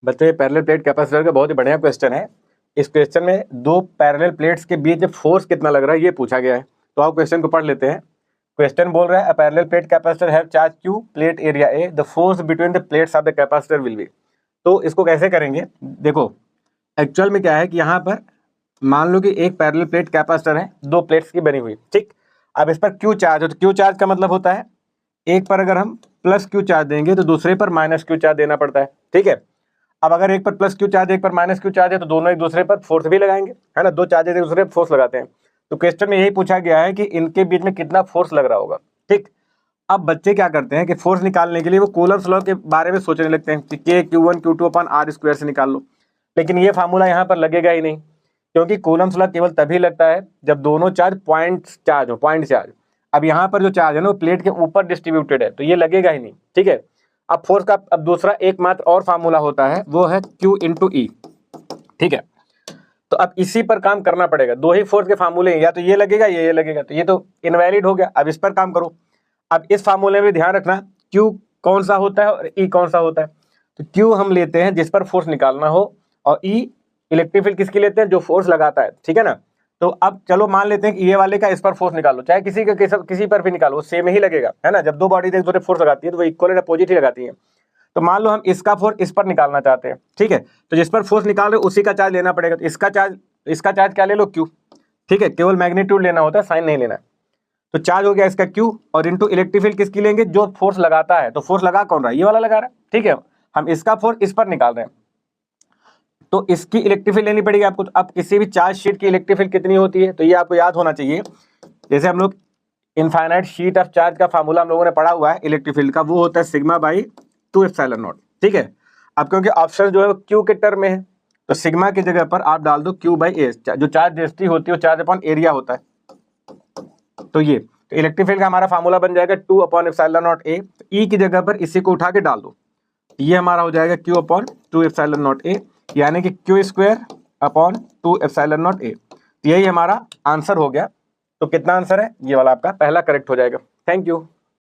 बच्चे parallel plate capacitor का बहुत ही बढ़िया क्वेश्चन है। इस क्वेश्चन में दो पैरेलल प्लेट्स के बीच फोर्स कितना लग रहा है ये पूछा गया है। तो आप क्वेश्चन को पढ़ लेते हैं। क्वेश्चन बोल रहा है a parallel plate capacitor have charge Q, plate area A, the force between the plates of the capacitor will be. तो इसको कैसे करेंगे, देखो एक्चुअल में क्या है कि यहाँ पर मान लो कि एक पैरेलल प्लेट कैपेसिटर है, दो प्लेट्स की बनी हुई, ठीक। अब इस पर Q चार्ज हो, तो Q चार्ज का मतलब होता है एक पर अगर हम प्लस Q चार्ज देंगे तो दूसरे पर माइनस Q चार्ज देना पड़ता है, ठीक है। अब अगर एक पर प्लस Q चार्ज एक पर माइनस Q चार्ज है तो दोनों एक दूसरे पर फोर्स भी लगाएंगे, है ना, दो चार्जेस एक दूसरे पर फोर्स लगाते हैं। तो क्वेश्चन में यही पूछा गया है कि इनके बीच में कितना फोर्स लग रहा होगा, ठीक। अब बच्चे क्या करते हैं कि फोर्स निकालने के लिए वो कूलम्स लॉ के बारे में सोचने लगते हैं कि K Q1 Q2 अपन R स्क्वायर से निकाल लो। लेकिन ये फार्मूला यहाँ पर लगेगा ही नहीं, क्योंकि कूलम्स लॉ केवल तभी लगता है जब दोनों चार्ज पॉइंट चार्ज हो, पॉइंट चार्ज। अब यहाँ पर जो चार्ज है ना वो प्लेट के ऊपर डिस्ट्रीब्यूटेड है, तो ये लगेगा ही नहीं, ठीक है। अब फोर्स का अब दूसरा एकमात्र और फार्मूला होता है, वो है Q इंटू E, ठीक है। तो अब इसी पर काम करना पड़ेगा। दो ही फोर्स के फार्मूले हैं, या तो ये लगेगा ये लगेगा, तो ये तो इनवैलिड हो गया। अब इस पर काम करो। अब इस फार्मूले में ध्यान रखना Q कौन सा होता है और E कौन सा होता है। तो Q हम लेते हैं जिस पर फोर्स निकालना हो, और E इलेक्ट्रिक फील्ड किसकी लेते हैं, जो फोर्स लगाता है, ठीक है ना। तो अब चलो मान लेते हैं कि ये वाले का इस पर फोर्स निकालो, चाहे किसी पर भी निकालो, सेम ही लगेगा, है ना। जब दो बॉडी एक दूसरे फोर्स लगाती है तो वो इक्वल एंड अपोजिट ही लगाती है। तो मान लो हम इसका फोर्स इस पर निकालना चाहते हैं, ठीक है। तो जिस पर फोर्स निकाल रहे हो उसी का चार्ज लेना पड़ेगा। तो इसका चार्ज क्या ले लो, Q, ठीक है। केवल मैग्नीट्यूड लेना होता है, साइन नहीं लेना है। तो चार्ज हो गया इसका Q, और इनटू इलेक्ट्रिक फील्ड किसकी लेंगे, जो फोर्स लगाता है। तो फोर्स लगा कौन रहा है, ये वाला लगा रहा है, ठीक है। हम इसका फोर्स इस पर निकाल रहे हैं, तो इसकी इलेक्ट्रिक फील्ड लेनी पड़ेगी आपको। तो अब किसी भी चार्ज शीट की इलेक्ट्रिक फील्ड कितनी होती है, तो ये आपको याद होना चाहिए। जैसे हम लोग इनफाइनाइट शीट ऑफ चार्ज का फार्मूला हम लोगों ने पढ़ा हुआ है इलेक्ट्रिक फील्ड का, वो होता है सिग्मा बाई 2 एप्सिलॉन नॉट, ठीक है। अब क्योंकि ऑप्शन जो है Q के टर्म में है, तो सिग्मा की जगह पर आप डाल दो Q बाई ए, जो चार्ज डेंसिटी होती है वो चार्ज अपॉन एरिया होता है। तो ये तो इलेक्ट्रिक फील्ड का हमारा फार्मूला बन जाएगा 2 upon epsilon not a. E की जगह पर इसी को उठा के डाल दो, ये हमारा हो जाएगा Q upon 2 epsilon not a, यानी कि Q square upon 2 epsilon not a. तो यही हमारा आंसर हो गया। तो कितना आंसर है, ये वाला आपका पहला करेक्ट हो जाएगा। Thank you.